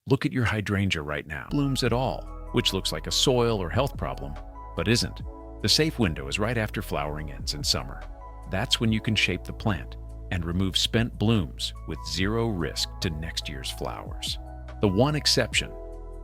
Look at your hydrangea right now. Blooms at all, which looks like a soil or health problem, but isn't. The safe window is right after flowering ends in summer. That's when you can shape the plant and remove spent blooms with zero risk to next year's flowers. The one exception,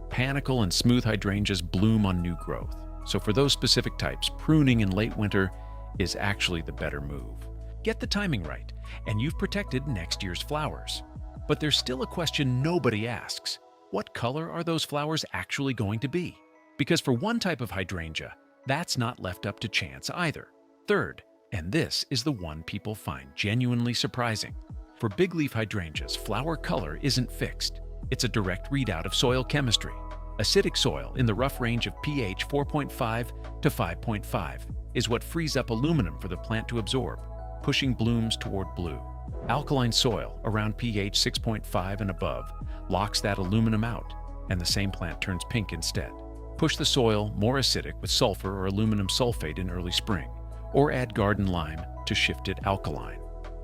panicle and smooth hydrangeas bloom on new growth. So for those specific types, pruning in late winter is actually the better move. Get the timing right, and you've protected next year's flowers. But there's still a question nobody asks. What color are those flowers actually going to be? Because for one type of hydrangea, that's not left up to chance either. Third, and this is the one people find genuinely surprising. For big leaf hydrangeas, flower color isn't fixed. It's a direct readout of soil chemistry. Acidic soil in the rough range of pH 4.5 to 5.5 is what frees up aluminum for the plant to absorb, pushing blooms toward blue. Alkaline soil around pH 6.5 and above locks that aluminum out, and the same plant turns pink instead. Push the soil more acidic with sulfur or aluminum sulfate in early spring, or add garden lime to shift it alkaline.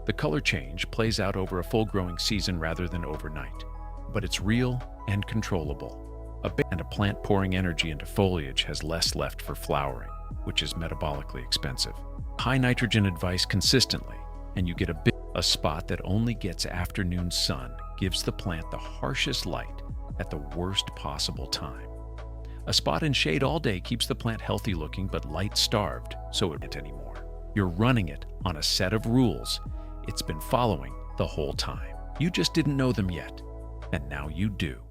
The color change plays out over a full growing season rather than overnight, but it's real and controllable. A plant pouring energy into foliage has less left for flowering, which is metabolically expensive. High nitrogen advice consistently, and you get a spot that only gets afternoon sun gives the plant the harshest light at the worst possible time. A spot in shade all day keeps the plant healthy looking but light starved, so it isn't anymore. You're running it on a set of rules it's been following the whole time. You just didn't know them yet, and now you do.